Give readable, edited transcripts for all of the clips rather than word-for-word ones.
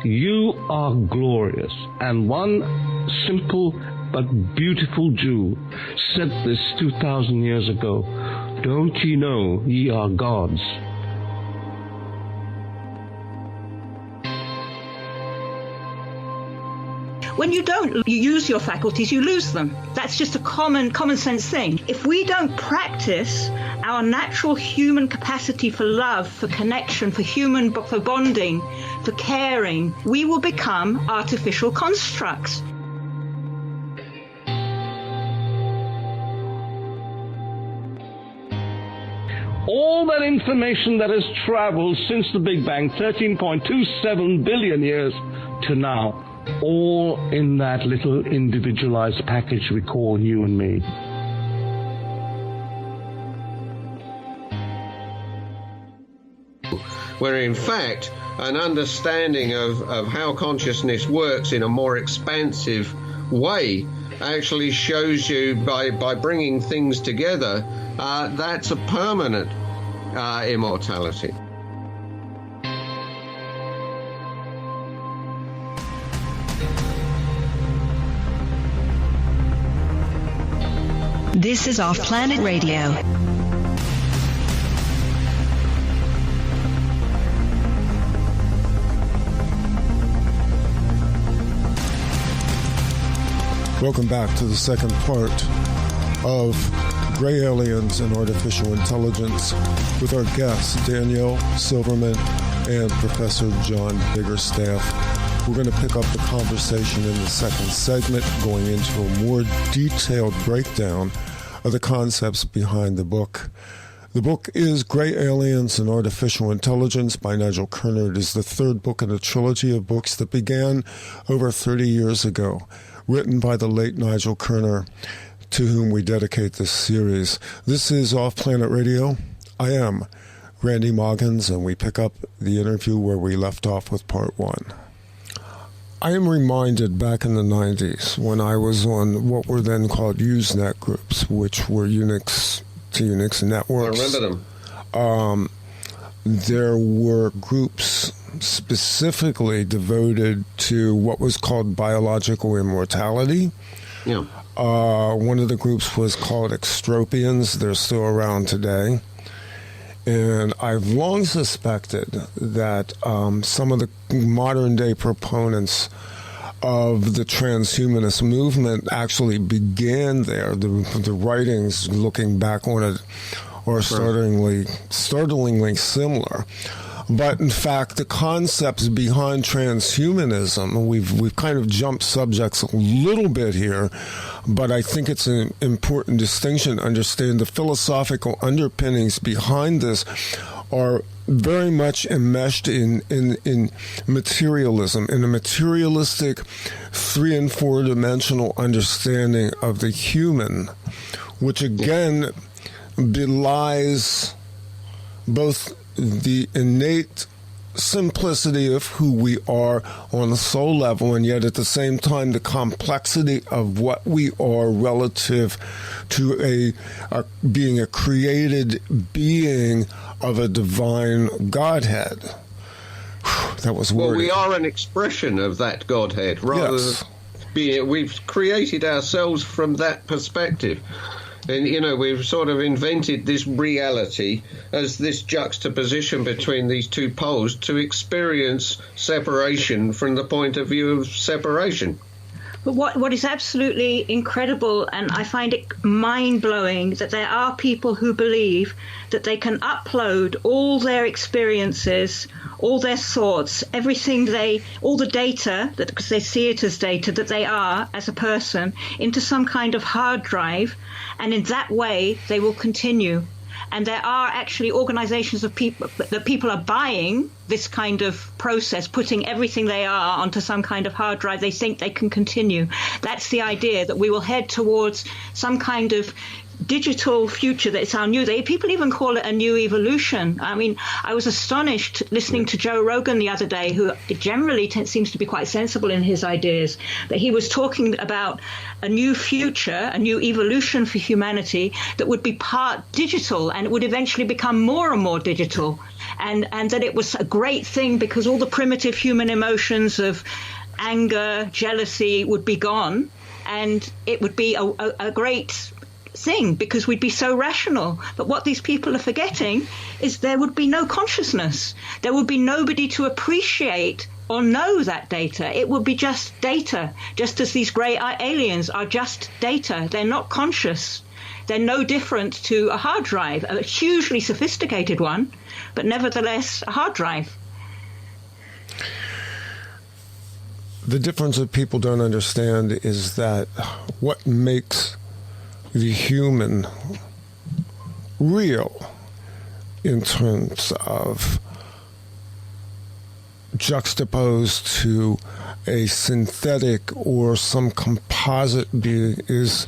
You are glorious. And one simple but beautiful Jew said this 2,000 years ago. Don't ye know ye are gods? When you don't use your faculties, you lose them. That's just a common sense thing. If we don't practice our natural human capacity for love, for connection, for bonding, for caring, we will become artificial constructs. All that information that has traveled since the Big Bang, 13.27 billion years to now, all in that little individualized package we call you and me. Where in fact an understanding of how consciousness works in a more expansive way actually shows you by bringing things together, that's a permanent immortality. This is Off Planet Radio. Welcome back to the second part of Gray Aliens and Artificial Intelligence with our guests, Danielle Silverman and Professor John Biggerstaff. We're going to pick up the conversation in the second segment, going into a more detailed breakdown of the concepts behind the book. The book is Gray Aliens and Artificial Intelligence by Nigel Kerner. It is the third book in a trilogy of books that began over 30 years ago, written by the late Nigel Kerner, to whom we dedicate this series. This is Off Planet Radio. I am Randy Moggins, and we pick up the interview where we left off with part one. I am reminded back in the 90s when I was on what were then called Usenet groups, which were Unix to Unix networks. I remember them. There were groups specifically devoted to what was called biological immortality. Yeah. One of the groups was called Extropians. They're still around today. And I've long suspected that some of the modern-day proponents of the transhumanist movement actually began there. The writings, looking back on it, are startlingly similar. But in fact, the concepts behind transhumanism, we've kind of jumped subjects a little bit here, but I think it's an important distinction to understand the philosophical underpinnings behind this are very much enmeshed in materialism, in a materialistic 3- and 4-dimensional understanding of the human, which again belies both the innate simplicity of who we are on a soul level, and yet at the same time the complexity of what we are relative to being a created being of a divine Godhead. That was wordy. Well, we are an expression of that Godhead, rather than we've created ourselves from that perspective. And, we've sort of invented this reality as this juxtaposition between these two poles to experience separation from the point of view of separation. But what is absolutely incredible, and I find it mind-blowing, that there are people who believe that they can upload all their experiences, all their thoughts, all the data, because they see it as data, that they are as a person, into some kind of hard drive, and in that way they will continue. And there are actually organizations of people that people are buying this kind of process, putting everything they are onto some kind of hard drive. They think they can continue. That's the idea, that we will head towards some kind of digital future that's our new. People even call it a new evolution. I mean, I was astonished listening to Joe Rogan the other day, who generally seems to be quite sensible in his ideas, that he was talking about a new future, a new evolution for humanity that would be part digital, and it would eventually become more and more digital. and that it was a great thing because all the primitive human emotions of anger, jealousy would be gone, and it would be a great thing because we'd be so rational. But what these people are forgetting is there would be no consciousness. There would be nobody to appreciate or know that data. It would be just data, just as these grey aliens are just data. They're not conscious. They're no different to a hard drive, a hugely sophisticated one, but nevertheless a hard drive. The difference that people don't understand is that what makes the human real in terms of juxtaposed to a synthetic or some composite being is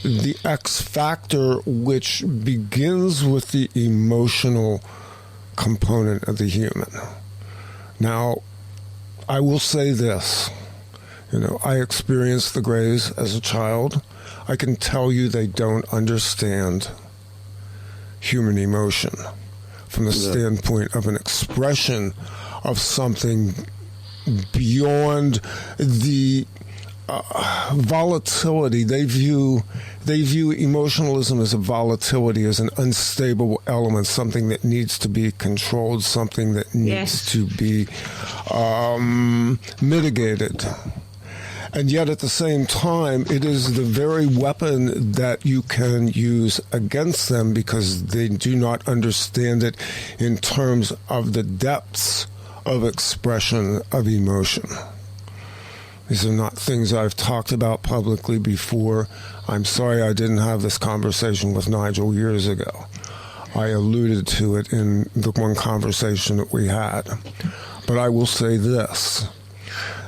the X factor, which begins with the emotional component of the human. Now, I will say this. I experienced the Greys as a child. I can tell you they don't understand human emotion from the standpoint of an expression of something beyond the volatility. They view emotionalism as a volatility, as an unstable element, something that needs to be controlled, something that needs to be mitigated. And yet at the same time, it is the very weapon that you can use against them because they do not understand it in terms of the depths of expression of emotion. These are not things I've talked about publicly before. I'm sorry I didn't have this conversation with Nigel years ago. I alluded to it in the one conversation that we had. But I will say this.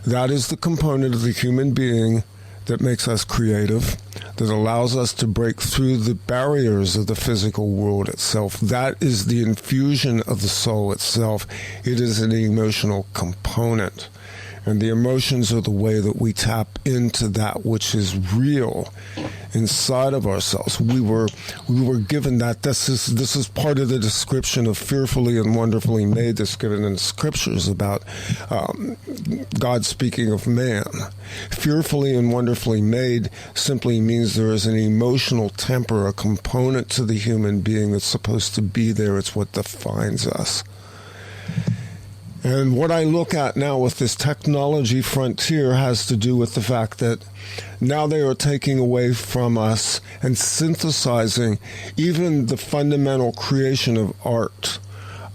That is the component of the human being that makes us creative, that allows us to break through the barriers of the physical world itself. That is the infusion of the soul itself. It is an emotional component. And the emotions are the way that we tap into that which is real inside of ourselves. We were given that. This is part of the description of fearfully and wonderfully made that's given in the scriptures about God speaking of man. Fearfully and wonderfully made simply means there is an emotional temper, a component to the human being that's supposed to be there. It's what defines us. And what I look at now with this technology frontier has to do with the fact that now they are taking away from us and synthesizing even the fundamental creation of art.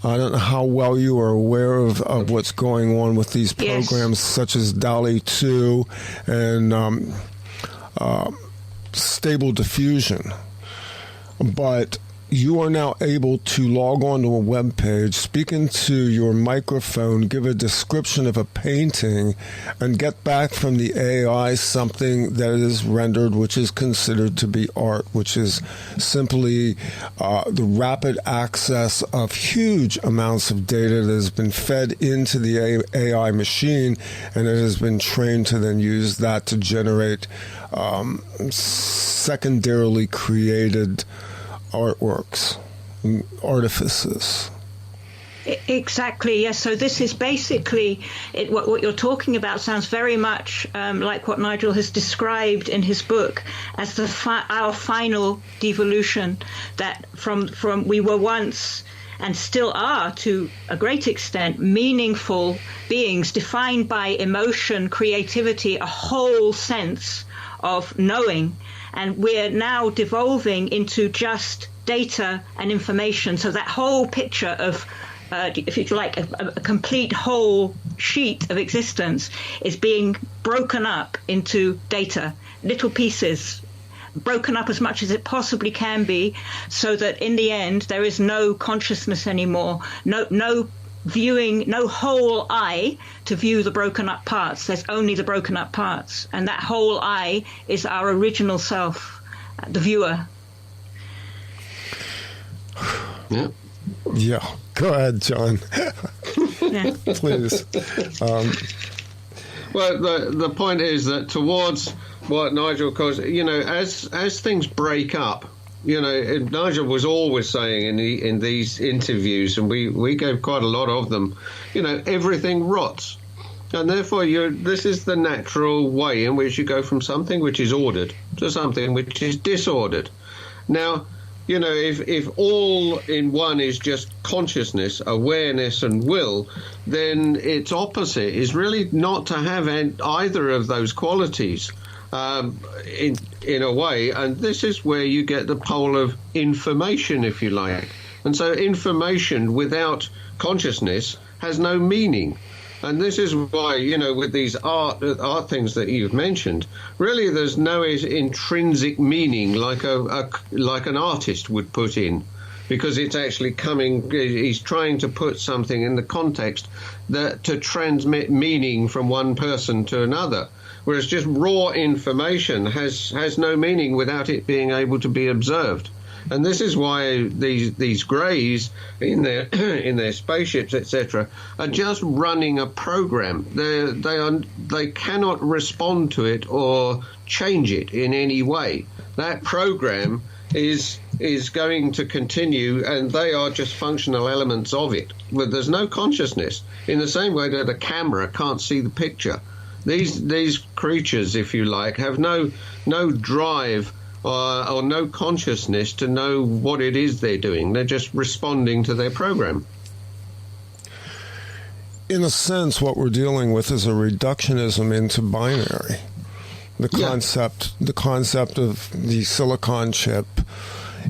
I don't know how well you are aware of what's going on with these programs such as DALL-E 2 and Stable Diffusion. But you are now able to log on to a web page, speak into your microphone, give a description of a painting, and get back from the AI something that is rendered, which is considered to be art, which is simply the rapid access of huge amounts of data that has been fed into the AI machine, and it has been trained to then use that to generate secondarily created artworks, artifices. Exactly, yes. So this is basically, what you're talking about sounds very much like what Nigel has described in his book as our final devolution, that from we were once and still are to a great extent meaningful beings defined by emotion, creativity, a whole sense of knowing. And we're now devolving into just data and information. So that whole picture of, if you like, a complete whole sheet of existence is being broken up into data, little pieces, broken up as much as it possibly can be, so that in the end there is no consciousness anymore, no viewing, no whole I to view the broken up parts. There's only the broken up parts, and that whole I is our original self, the viewer. Yeah. Go ahead, John. Yeah. Please. Well, the point is that towards what Nigel calls, as things break up, Nigel was always saying in these interviews, and we gave quite a lot of them, everything rots. And therefore, this is the natural way in which you go from something which is ordered to something which is disordered. Now, if all in one is just consciousness, awareness, and will, then its opposite is really not to have either of those qualities in a way. And this is where you get the pole of information, if you like. And so information without consciousness has no meaning. And this is why, with these art things that you've mentioned, really there's no intrinsic meaning like an artist would put in, because it's actually he's trying to put something in the context to transmit meaning from one person to another. Whereas just raw information has no meaning without it being able to be observed. And this is why these greys in their spaceships, etc., are just running a program. They cannot respond to it or change it in any way. That program is going to continue, and they are just functional elements of it. But there's no consciousness, in the same way that a camera can't see the picture. These creatures, if you like, have no drive or no consciousness to know what it is they're doing. They're just responding to their program. In a sense, what we're dealing with is a reductionism into binary. The concept of the silicon chip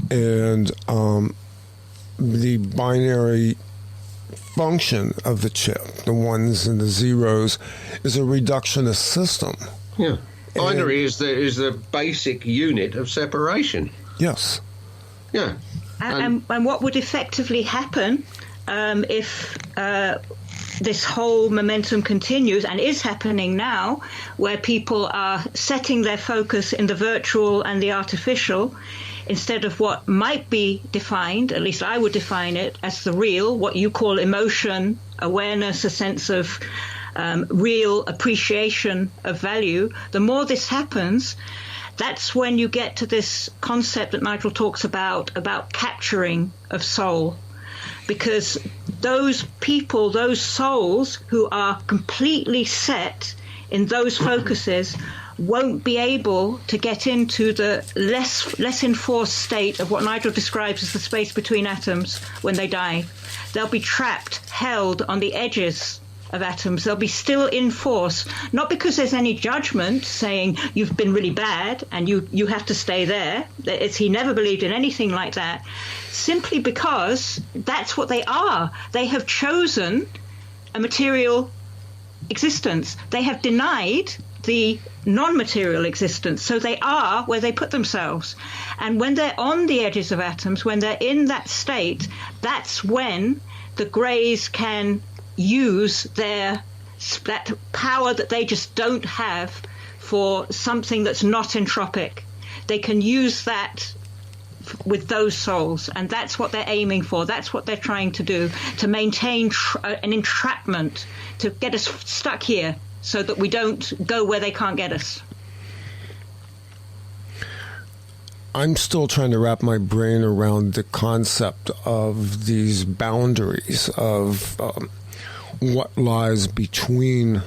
and the binary function of the chip, the ones and the zeros, is a reductionist system. Yeah. Binary is the basic unit of separation. Yes. Yeah. And what would effectively happen if this whole momentum continues, and is happening now, where people are setting their focus in the virtual and the artificial, instead of what might be defined, at least I would define it, as the real, what you call emotion, awareness, a sense of real appreciation of value. The more this happens, that's when you get to this concept that Nigel talks about capturing of soul. Because those people, those souls who are completely set in those focuses won't be able to get into the less enforced state of what Nigel describes as the space between atoms when they die. They'll be trapped, held on the edges of atoms. They'll be still in force, not because there's any judgment saying you've been really bad and you have to stay there. He never believed in anything like that. Simply because that's what they are. They have chosen a material existence. They have denied the non-material existence. So they are where they put themselves. And when they're on the edges of atoms, when they're in that state, that's when the greys can use that power that they just don't have for something that's not entropic. They can use that with those souls, and that's what they're aiming for. That's what they're trying to do, to maintain an entrapment, to get us stuck here so that we don't go where they can't get us. I'm still trying to wrap my brain around the concept of these boundaries of what lies between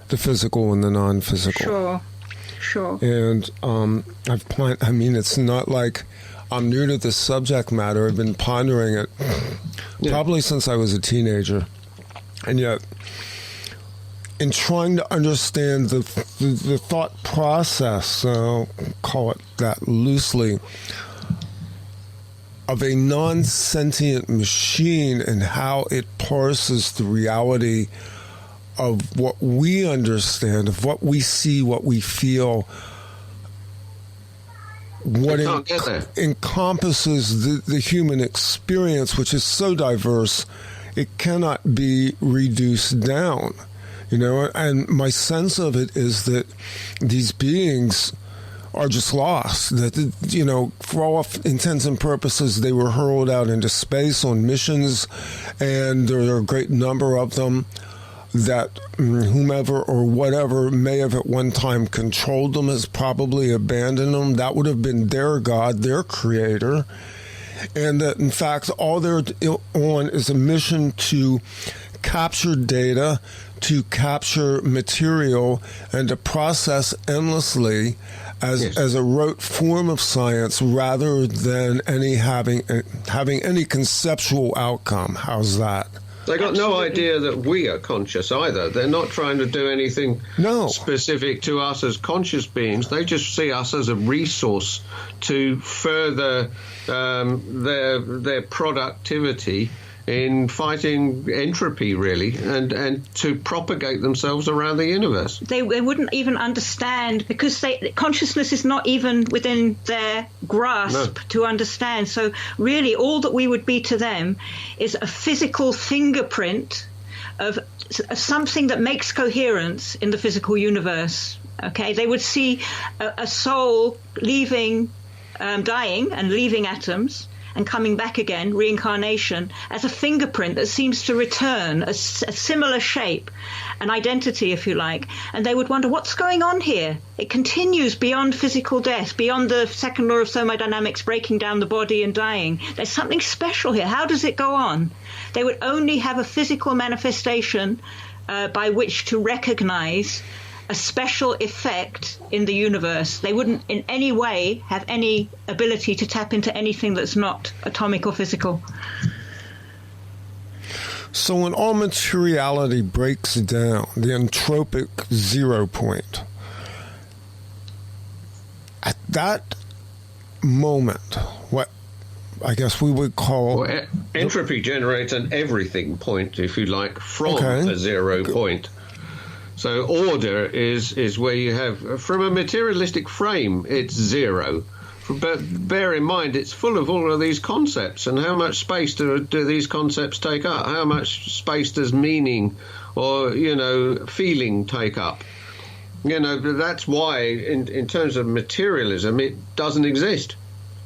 the physical and the non-physical. Sure. And it's not like I'm new to this subject matter. I've been pondering it probably since I was a teenager. And yet, in trying to understand the thought process, I'll call it that loosely, of a non-sentient machine and how it parses the reality of what we understand, of what we see, what we feel, what encompasses the human experience, which is so diverse, it cannot be reduced down. And my sense of it is that these beings are just lost, that, for all intents and purposes, they were hurled out into space on missions, and there are a great number of them. that whomever or whatever may have at one time controlled them has probably abandoned them. That would have been their God, their creator. And that, in fact, all they're on is a mission to capture data, to capture material, and to process endlessly as a rote form of science rather than having any conceptual outcome. How's that? They got no idea that we are conscious either. They're not trying to do anything specific to us as conscious beings. They just see us as a resource to further their productivity in fighting entropy, really, and to propagate themselves around the universe. They wouldn't even understand, because consciousness is not even within their grasp to understand. So really all that we would be to them is a physical fingerprint of something that makes coherence in the physical universe. Okay, they would see a soul leaving, dying and leaving atoms, and coming back again, reincarnation, as a fingerprint that seems to return a similar shape, an identity, if you like. And they would wonder, what's going on here? It continues beyond physical death, beyond the second law of thermodynamics, breaking down the body and dying. There's something special here. How does it go on? They would only have a physical manifestation by which to recognize a special effect in the universe. They wouldn't in any way have any ability to tap into anything that's not atomic or physical. So when all materiality breaks down, the entropic 0 point, at that moment, what I guess we would call... Well, entropy generates an everything point, if you like, from a 0 point. So order is where you have, from a materialistic frame, it's 0. But bear in mind, it's full of all of these concepts. And how much space do these concepts take up? How much space does meaning or, feeling take up? That's why, in terms of materialism, it doesn't exist.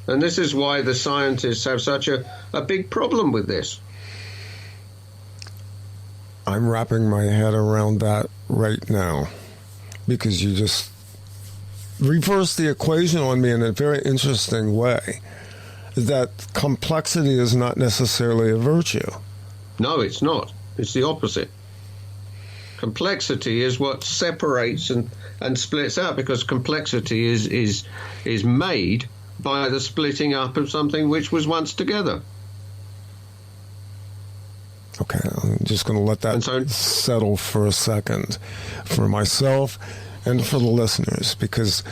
And this is why the scientists have such a big problem with this. I'm wrapping my head around that right now, because you just reversed the equation on me in a very interesting way, that complexity is not necessarily a virtue. No, it's not. It's the opposite. Complexity is what separates and splits out, because complexity is made by the splitting up of something which was once together. Okay, I'm just going to let that settle for a second for myself and for the listeners, because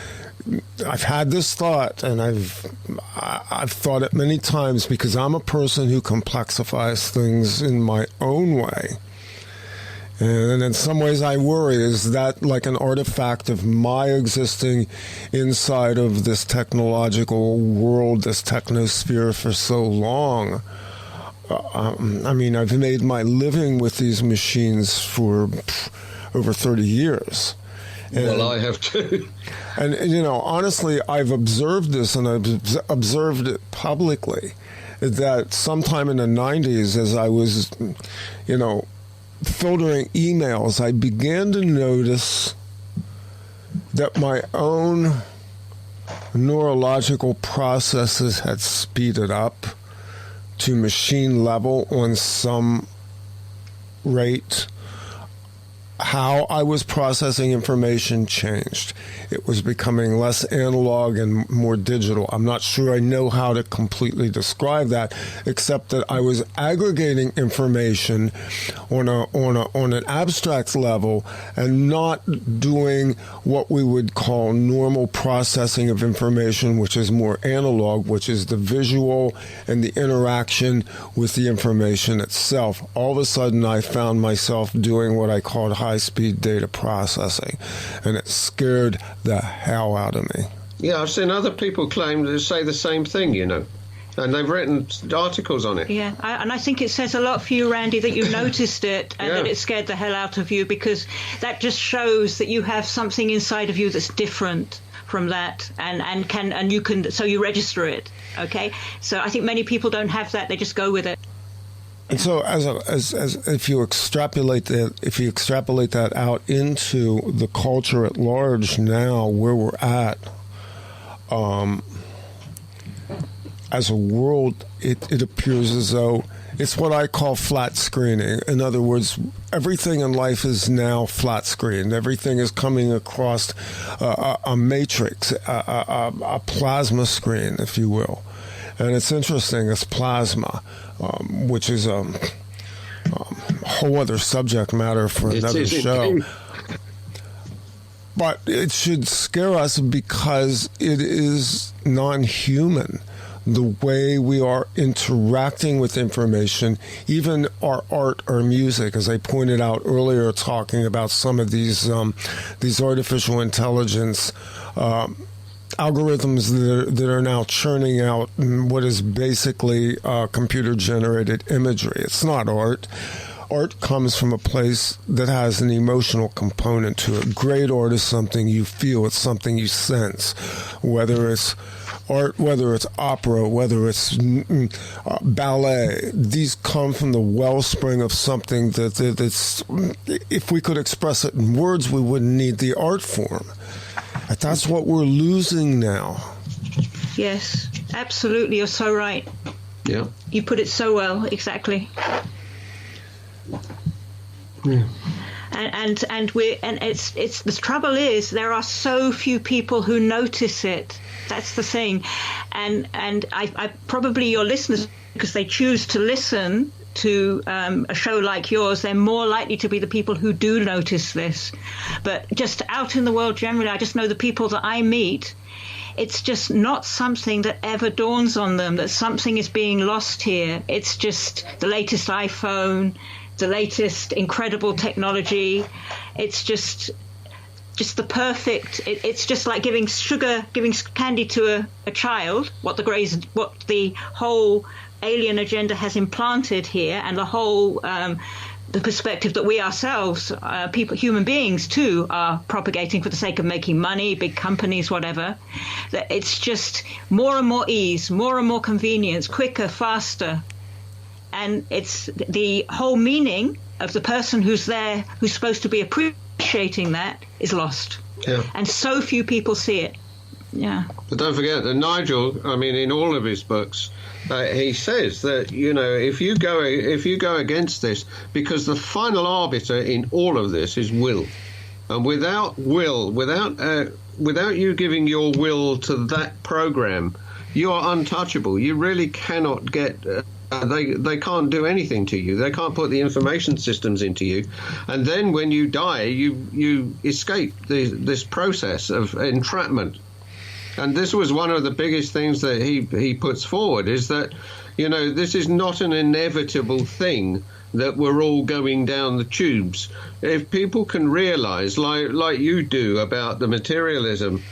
I've had this thought, and I've thought it many times, because I'm a person who complexifies things in my own way. And in some ways I worry, is that like an artifact of my existing inside of this technological world, this technosphere for so long? I've made my living with these machines for over 30 years. And, well, I have too. And, honestly, I've observed this, and I've observed it publicly, that sometime in the 90s, as I was, filtering emails, I began to notice that my own neurological processes had speeded up to machine level on some rate. How I was processing information changed. It was becoming less analog and more digital. I'm not sure I know how to completely describe that, except that I was aggregating information on an abstract level and not doing what we would call normal processing of information, which is more analog, which is the visual and the interaction with the information itself. All of a sudden, I found myself doing what I called high-speed data processing, and it scared the hell out of me. Yeah, I've seen other people claim to say the same thing, and they've written articles on it. Yeah, and I think it says a lot for you, Randy, that you noticed it and that it scared the hell out of you, because that just shows that you have something inside of you that's different from that, and you can, so you register it. Okay, so I think many people don't have that; they just go with it. And so, as if you extrapolate that out into the culture at large now, where we're at, as a world, it appears as though it's what I call flat screening. In other words, everything in life is now flat screened. Everything is coming across a matrix, a plasma screen, if you will. And it's interesting, it's plasma, which is a whole other subject matter for another show. But it should scare us because it is non-human. The way we are interacting with information, even our art or music, as I pointed out earlier, talking about some of these artificial intelligence algorithms that are now churning out what is basically computer-generated imagery. It's not art. Art comes from a place that has an emotional component to it. Great art is something you feel. It's something you sense, whether it's art, whether it's opera, whether it's ballet. These come from the wellspring of something that's, if we could express it in words, we wouldn't need the art form. But that's what we're losing now. Yes, absolutely. You're so right. Yeah. You put it so well, exactly. Yeah. And it's the trouble is there are so few people who notice it. That's the thing, and I probably your listeners, because they choose to listen to a show like yours, they're more likely to be the people who do notice this. But just out in the world generally, I just know the people that I meet, it's just not something that ever dawns on them that something is being lost here. It's just the latest iPhone, the latest incredible technology. It's just the perfect. It's just like giving candy to a child. What the whole alien agenda has implanted here, and the whole the perspective that we ourselves, human beings too, are propagating for the sake of making money, big companies, whatever. That it's just more and more ease, more and more convenience, quicker, faster. And it's the whole meaning of the person who's there, who's supposed to be appreciating that, is lost. Yeah. And so few people see it. Yeah. But don't forget that Nigel, I mean, in all of his books, he says that, if you go against this, because the final arbiter in all of this is will. And without will, without you giving your will to that program, you are untouchable. You really cannot get... They can't do anything to you. They can't put the information systems into you. And then when you die, you escape this process of entrapment. And this was one of the biggest things that he puts forward, is that, this is not an inevitable thing that we're all going down the tubes. If people can realize, like you do about the materialism,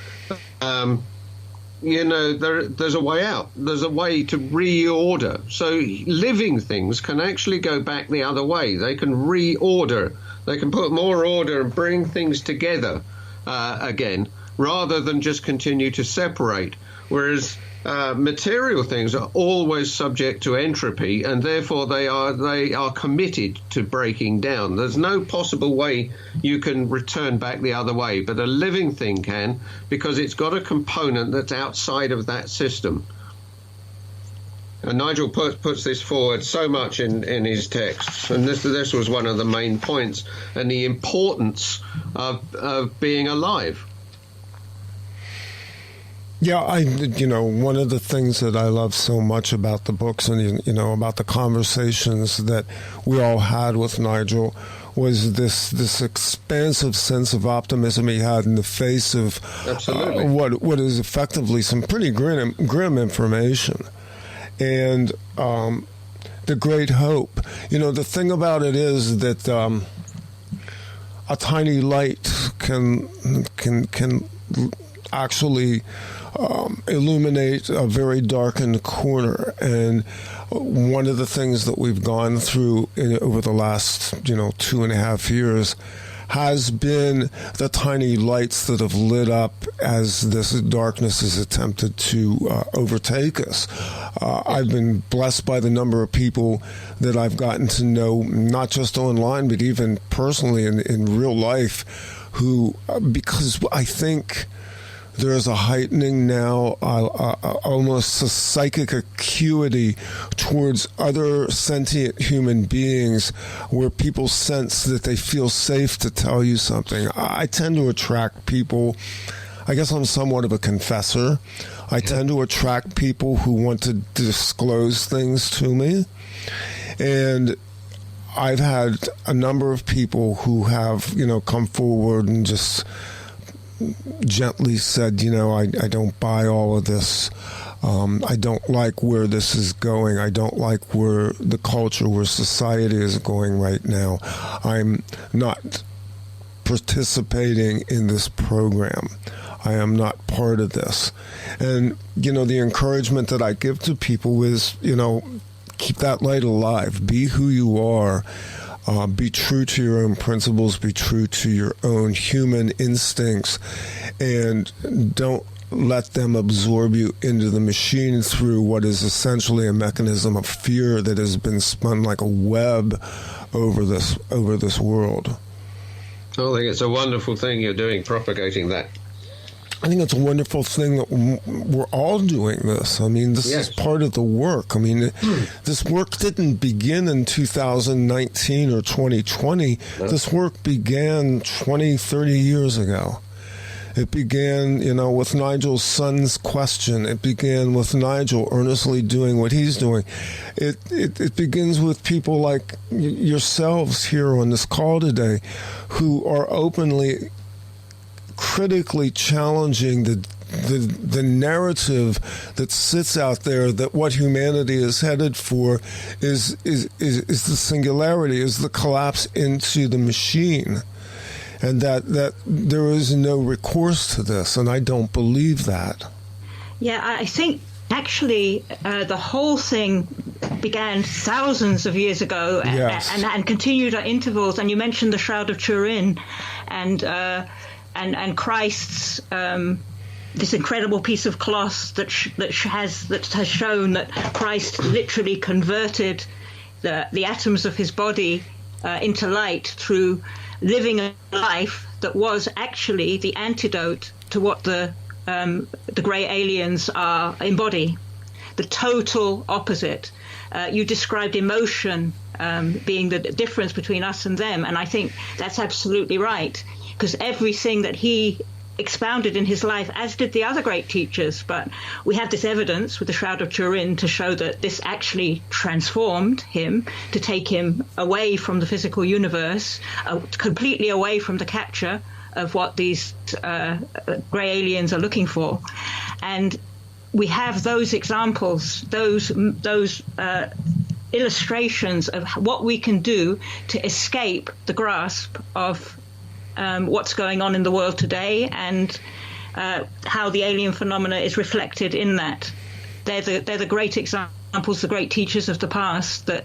there's a way out. There's a way to reorder. So living things can actually go back the other way. They can reorder. They can put more order and bring things together again, rather than just continue to separate. Whereas material things are always subject to entropy, and therefore they are committed to breaking down. There's no possible way you can return back the other way, but a living thing can, because it's got a component that's outside of that system. And Nigel puts this forward so much in his texts, and this was one of the main points, and the importance of being alive. Yeah, one of the things that I love so much about the books and, about the conversations that we all had with Nigel was this expansive sense of optimism he had in the face of what is effectively some pretty grim information. And the great hope. The thing about it is that a tiny light can actually illuminate a very darkened corner. And one of the things that we've gone through over the last 2.5 years has been the tiny lights that have lit up as this darkness has attempted to overtake us. I've been blessed by the number of people that I've gotten to know, not just online, but even personally in real life, who, because I think there's a heightening now, almost a psychic acuity towards other sentient human beings where people sense that they feel safe to tell you something. I tend to attract people, I guess I'm somewhat of a confessor. I tend to attract people who want to disclose things to me. And I've had a number of people who have, come forward and just gently said, I don't buy all of this. I don't like where this is going. I don't like where the culture, where society is going right now. I'm not participating in this program. I am not part of this. And, the encouragement that I give to people is, keep that light alive. Be who you are. Be true to your own principles, be true to your own human instincts, and don't let them absorb you into the machine through what is essentially a mechanism of fear that has been spun like a web over this world. I think it's a wonderful thing you're doing, propagating that. I think it's a wonderful thing that we're all doing this. I mean, this is part of the work. I mean, this work didn't begin in 2019 or 2020. No. This work began 20, 30 years ago. It began, with Nigel's son's question. It began with Nigel earnestly doing what he's doing. It begins with people like yourselves here on this call today who are openly critically challenging the narrative that sits out there that what humanity is headed for is the singularity, is the collapse into the machine, and that there is no recourse to this, and I don't believe that. Yeah, I think actually the whole thing began thousands of years ago and continued at intervals, and you mentioned the Shroud of Turin and Christ's this incredible piece of cloth that has shown that Christ literally converted the atoms of his body into light through living a life that was actually the antidote to what the grey aliens embody, the total opposite. You described emotion being the difference between us and them, and I think that's absolutely right. Because everything that he expounded in his life, as did the other great teachers, but we have this evidence with the Shroud of Turin to show that this actually transformed him, to take him away from the physical universe, completely away from the capture of what these grey aliens are looking for. And we have those examples, those illustrations of what we can do to escape the grasp of what's going on in the world today, and how the alien phenomena is reflected in that. They're the great examples, the great teachers of the past, that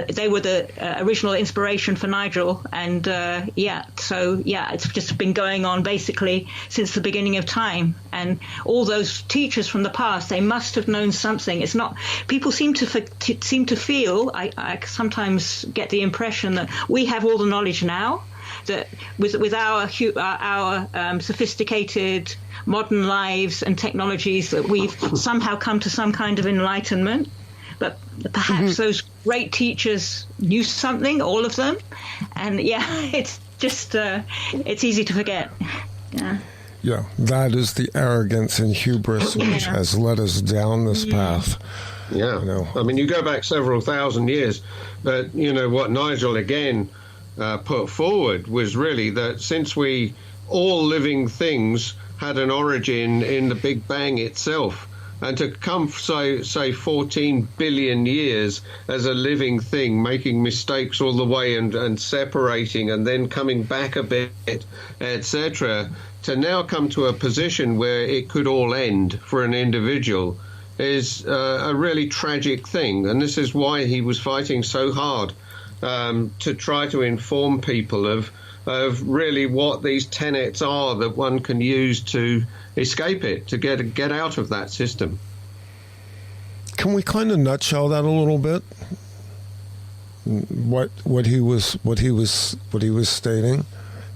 they were the original inspiration for Nigel, and it's just been going on basically since the beginning of time. And all those teachers from the past, they must have known something. It's not, people seem to feel, I sometimes get the impression that we have all the knowledge now, that with our sophisticated modern lives and technologies, that we've somehow come to some kind of enlightenment, but perhaps those great teachers knew something, all of them, and it's just it's easy to forget. Yeah, that is the arrogance and hubris which has led us down this path. Yeah, I mean, you go back several thousand years, but what Nigel again put forward was really that since all living things had an origin in the Big Bang itself, and to come say 14 billion years as a living thing, making mistakes all the way and separating and then coming back a bit, etc., to now come to a position where it could all end for an individual is a really tragic thing. And this is why he was fighting so hard to try to inform people of really what these tenets are that one can use to escape it, to get out of that system. Can we kind of nutshell that a little bit? What he was stating,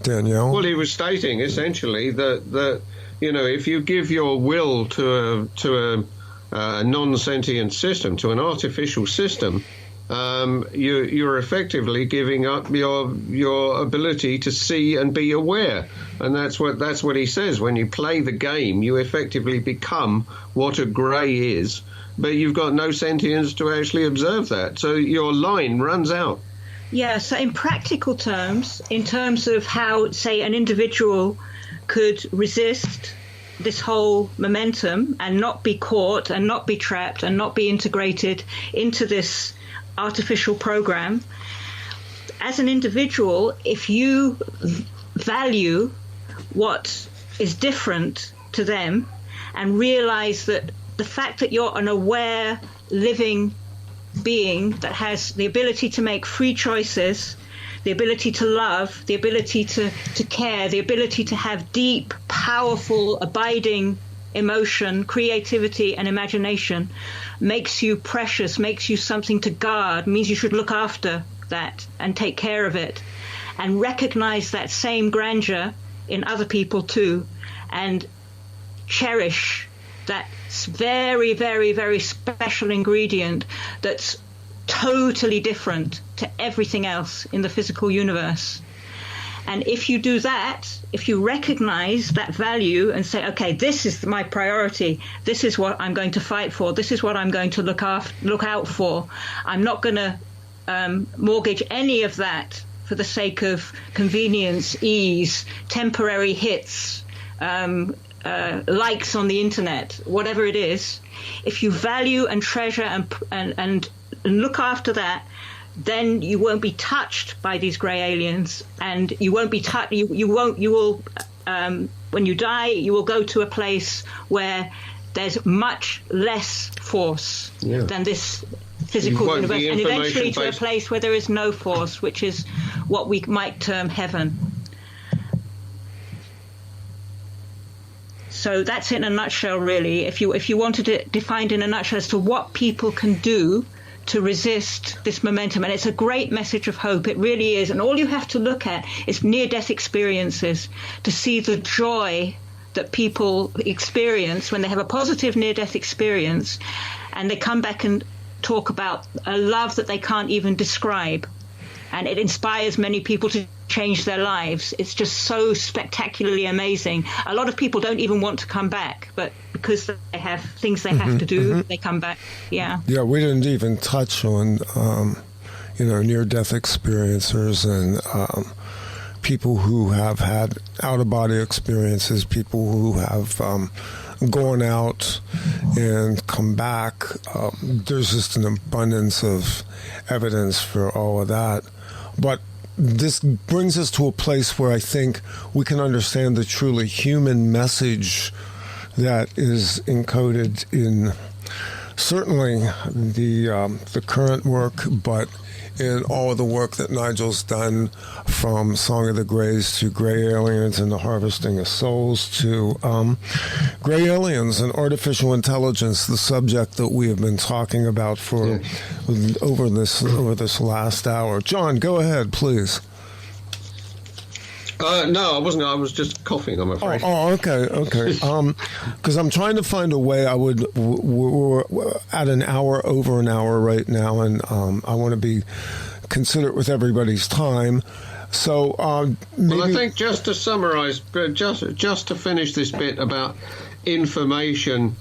Danielle? Well, he was stating essentially that if you give your will to a non-sentient system, to an artificial system, you're effectively giving up your ability to see and be aware, and that's what he says. When you play the game, you effectively become what a grey is, but you've got no sentience to actually observe that. So your line runs out. Yeah. So in practical terms, in terms of how, say, an individual could resist this whole momentum and not be caught and not be trapped and not be integrated into this artificial program, as an individual, if you value what is different to them and realize that the fact that you're an aware, living being that has the ability to make free choices, the ability to love, the ability to care, the ability to have deep, powerful, abiding emotion, creativity, and imagination, makes you precious, makes you something to guard, means you should look after that and take care of it, and recognize that same grandeur in other people too, and cherish that very, very, very special ingredient that's totally different to everything else in the physical universe. And if you do that, if you recognize that value and say, okay, this is my priority, this is what I'm going to fight for, this is what I'm going to look out for, I'm not going to mortgage any of that for the sake of convenience, ease, temporary hits, likes on the internet, whatever it is. If you value and treasure and look after that, then you won't be touched by these grey aliens, and you won't be touched. You will when you die, you will go to a place where there's much less force than this physical universe, and eventually to a place where there is no force, which is what we might term heaven. So that's it in a nutshell, really. If you wanted it defined in a nutshell as to what people can do to resist this momentum. And it's a great message of hope. It really is. And all you have to look at is near-death experiences to see the joy that people experience when they have a positive near-death experience, and they come back and talk about a love that they can't even describe. And it inspires many people to change their lives. It's just so spectacularly amazing. A lot of people don't even want to come back, but because they have things they have to do, they come back. Yeah. Yeah, we didn't even touch on, near-death experiencers and people who have had out-of-body experiences, people who have gone out and come back. There's just an abundance of evidence for all of that. But this brings us to a place where I think we can understand the truly human message that is encoded in certainly the current work, but in all of the work that Nigel's done, from Song of the Greys to Grey Aliens and the Harvesting of Souls to Grey Aliens and Artificial Intelligence, the subject that we have been talking about for over this last hour. John, go ahead, please. No, I wasn't. I was just coughing, I'm afraid. Oh, okay. Because I'm trying to find a way. We're at an hour, over an hour right now, and I want to be considerate with everybody's time. So maybe... Well, I think just to summarize, just to finish this bit about information,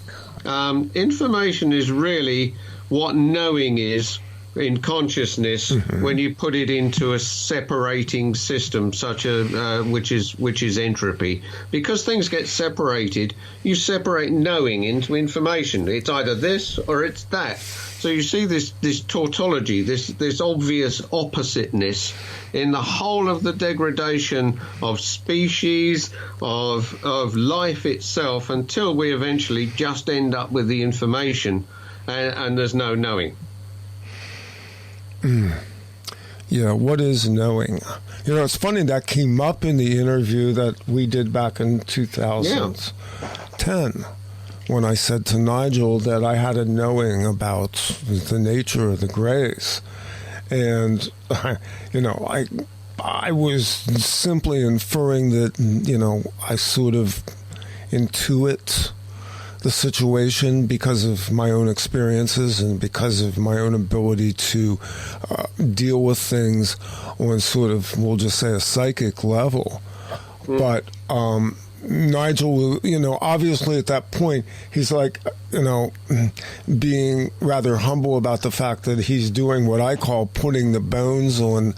information is really what knowing is in consciousness when you put it into a separating system such a which is entropy. Because things get separated, you separate knowing into information. It's either this or it's that. So you see this tautology, this obvious oppositeness in the whole of the degradation of species, of life itself, until we eventually just end up with the information and there's no knowing. Yeah, what is knowing? You know, it's funny that came up in the interview that we did back in 2010 when I said to Nigel that I had a knowing about the nature of the grays. And, you know, I was simply inferring that, you know, I sort of intuit the situation because of my own experiences and because of my own ability to deal with things on sort of, we'll just say, a psychic level. But Nigel, you know, obviously at that point, he's like, you know, being rather humble about the fact that he's doing what I call putting the bones on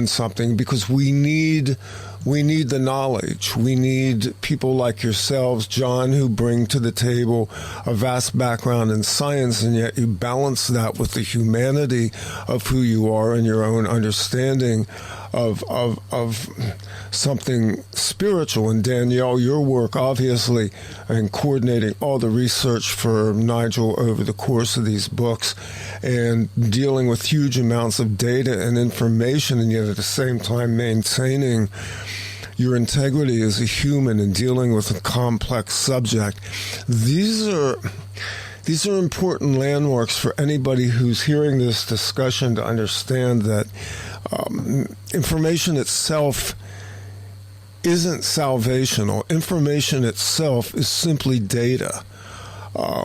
something, because we need the knowledge. We need people like yourselves, John, who bring to the table a vast background in science, and yet you balance that with the humanity of who you are and your own understanding of something spiritual. And Danielle, your work, obviously, in coordinating all the research for Nigel over the course of these books and dealing with huge amounts of data and information, and yet at the same time maintaining your integrity as a human and dealing with a complex subject. These are important landmarks for anybody who's hearing this discussion to understand that information itself isn't salvational. Information itself is simply data.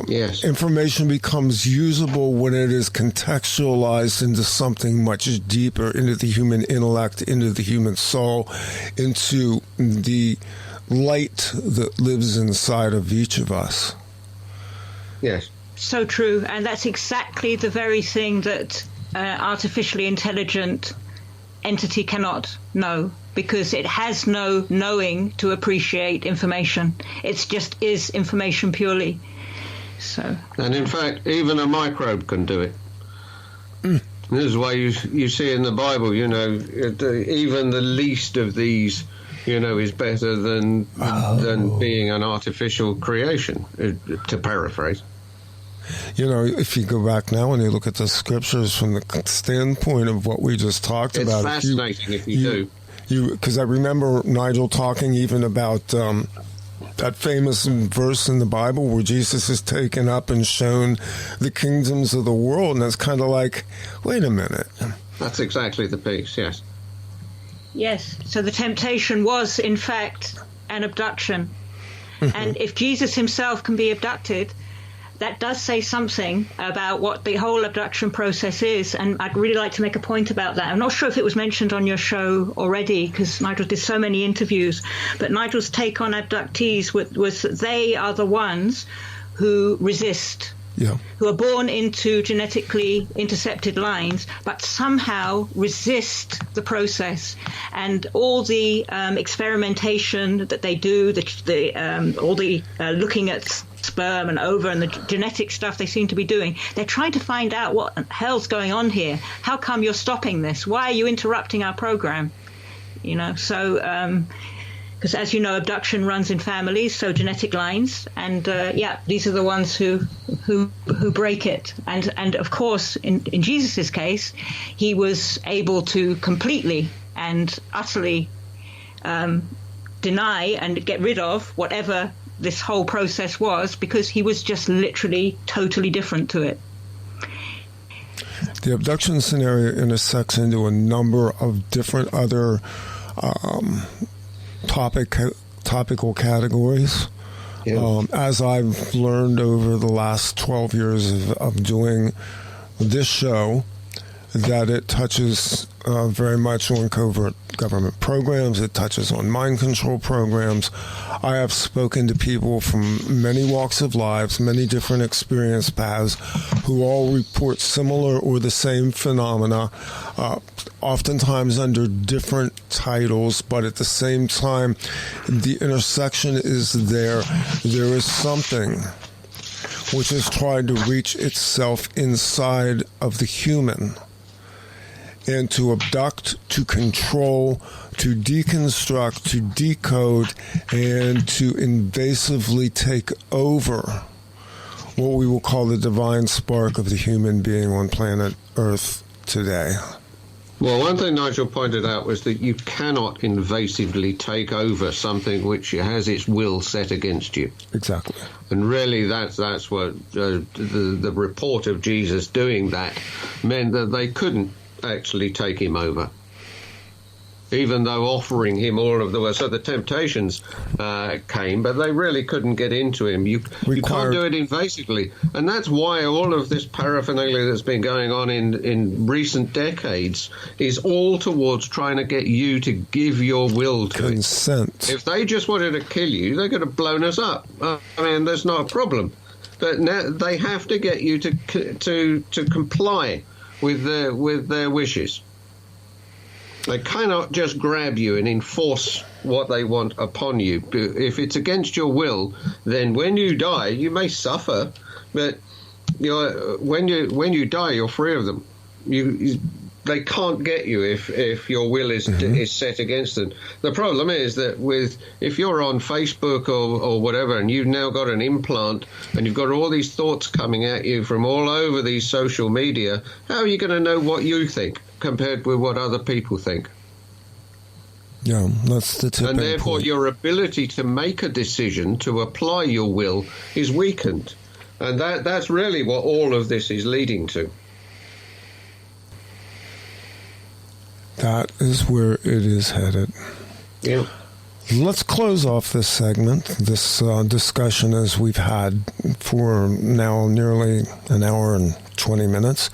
Yes. Information becomes usable when it is contextualized into something much deeper, into the human intellect, into the human soul, into the light that lives inside of each of us. Yes. So true. And that's exactly the very thing that artificially intelligent entity cannot know, because it has no knowing to appreciate information. It just is information purely. So. And in fact, even a microbe can do it. This is why you see in the Bible, you know, even the least of these, you know, is better than being an artificial creation, to paraphrase. You know, if you go back now and you look at the scriptures from the standpoint of what we just talked about. It's fascinating if you do. Because I remember Nigel talking even about that famous verse in the Bible where Jesus is taken up and shown the kingdoms of the world. And it's kind of like, wait a minute. That's exactly the piece, yes. Yes. So the temptation was, in fact, an abduction. And if Jesus himself can be abducted, that does say something about what the whole abduction process is, and I'd really like to make a point about that. I'm not sure if it was mentioned on your show already, because Nigel did so many interviews, but Nigel's take on abductees was that they are the ones who resist, who are born into genetically intercepted lines, but somehow resist the process. And all the experimentation that they do, all the looking at sperm and ova and the genetic stuff they seem to be doing, they're trying to find out what the hell's going on here. How come you're stopping this? Why are you interrupting our program? You know, so because as you know, abduction runs in families, so genetic lines, and these are the ones who break it. And of course, in Jesus's case, he was able to completely and utterly deny and get rid of whatever this whole process was, because he was just literally totally different to it. The abduction scenario intersects into a number of different other topical categories. Yes. As I've learned over the last 12 years of doing this show, that it touches very much on covert government programs. It touches on mind control programs. I have spoken to people from many walks of lives, many different experience paths, who all report similar or the same phenomena, oftentimes under different titles, but at the same time, the intersection is there. There is something which is trying to reach itself inside of the human, and to abduct, to control, to deconstruct, to decode, and to invasively take over what we will call the divine spark of the human being on planet Earth today. Well, one thing Nigel pointed out was that you cannot invasively take over something which has its will set against you. Exactly. And really, that's what the report of Jesus doing that meant, that they couldn't actually take him over. Even though offering him all of the temptations came, but they really couldn't get into him. You can't do it invasively, and that's why all of this paraphernalia that's been going on in recent decades is all towards trying to get you to give your will to consent. If they just wanted to kill you, they could have blown us up. I mean, there's not a problem, but now they have to get you to comply with their wishes. They cannot just grab you and enforce what they want upon you. If it's against your will, then when you die, you may suffer, but when you die, you're free of them. They can't get you if your will is set against them. The problem is that if you're on Facebook or whatever, and you've now got an implant and you've got all these thoughts coming at you from all over these social media, how are you going to know what you think compared with what other people think? Yeah, that's the tipping point. And therefore your ability to make a decision, to apply your will, is weakened. And that's really what all of this is leading to. That is where it is headed. Yeah. Let's close off this segment, this discussion, as we've had for now nearly an hour and 20 minutes.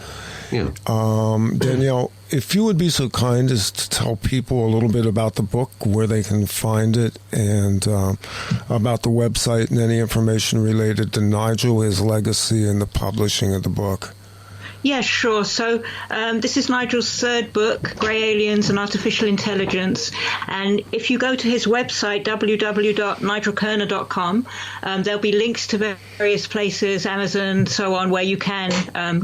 Yeah. Danielle, if you would be so kind as to tell people a little bit about the book, where they can find it, and about the website and any information related to Nigel, his legacy, and the publishing of the book. Yeah, sure. So this is Nigel's third book, Grey Aliens and Artificial Intelligence. And if you go to his website, www.nigelkerner.com, there'll be links to various places, Amazon, so on, where you can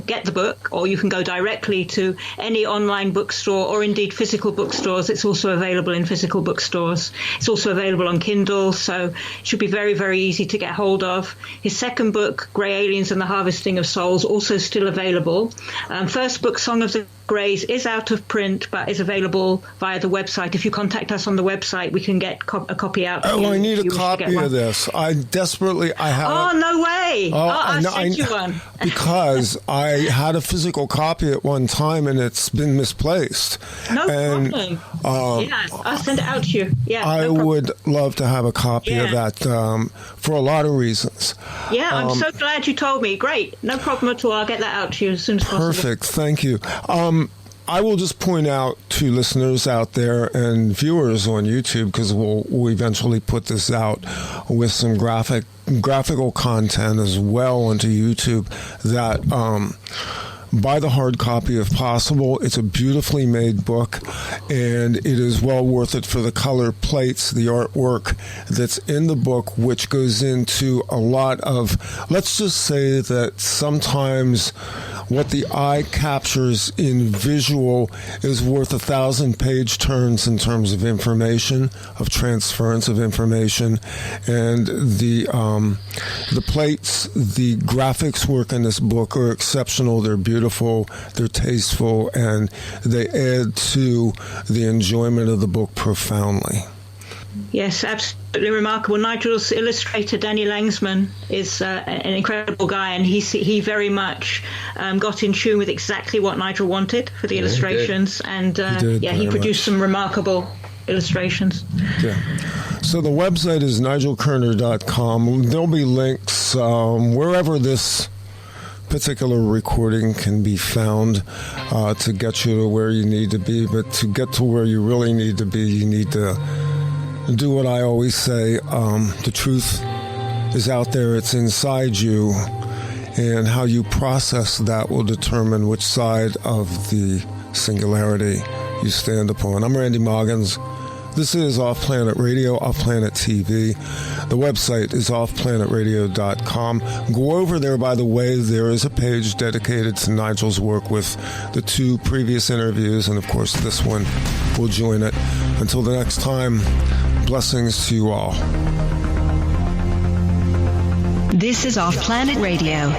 get the book, or you can go directly to any online bookstore or indeed physical bookstores. It's also available in physical bookstores. It's also available on Kindle, so it should be very, very easy to get hold of. His second book, Grey Aliens and the Harvesting of Souls, also still available. First book, Song of the Greys, is out of print but is available via the website. If you contact us on the website, we can get a copy out. Oh, I need a copy of this. I have. Oh, no way! I'll send you one. Because I had a physical copy at one time and it's been misplaced. No problem. Yeah, I'll send it out to you. Yeah, I would love to have a copy of that for a lot of reasons. Yeah, I'm so glad you told me. Great. No problem at all. I'll get that out to you as soon as possible. Perfect. Thank you. I will just point out to listeners out there and viewers on YouTube, because we'll eventually put this out with some graphical content as well onto YouTube, that buy the hard copy if possible. It's a beautifully made book, and it is well worth it for the color plates, the artwork that's in the book, which goes into a lot of, let's just say that sometimes what the eye captures in visual is worth 1,000 page turns in terms of information, of transference of information. And the plates, the graphics work in this book are exceptional. They're beautiful, they're tasteful, and they add to the enjoyment of the book profoundly. Yes, absolutely remarkable. Nigel's illustrator, Danny Langsman, is an incredible guy, and he very much got in tune with exactly what Nigel wanted for the illustrations, and he produced some remarkable illustrations. Yeah. So the website is nigelkerner.com. There'll be links wherever this particular recording can be found to get you to where you need to be, but to get to where you really need to be, you need to do what I always say. The truth is out there. It's inside you. And how you process that will determine which side of the singularity you stand upon. I'm Randy Moggins. This is Off Planet Radio, Off Planet TV. The website is offplanetradio.com. Go over there, by the way. There is a page dedicated to Nigel's work with the 2 previous interviews, and of course this one will join it. Until the next time, blessings to you all. This is Off Planet Radio.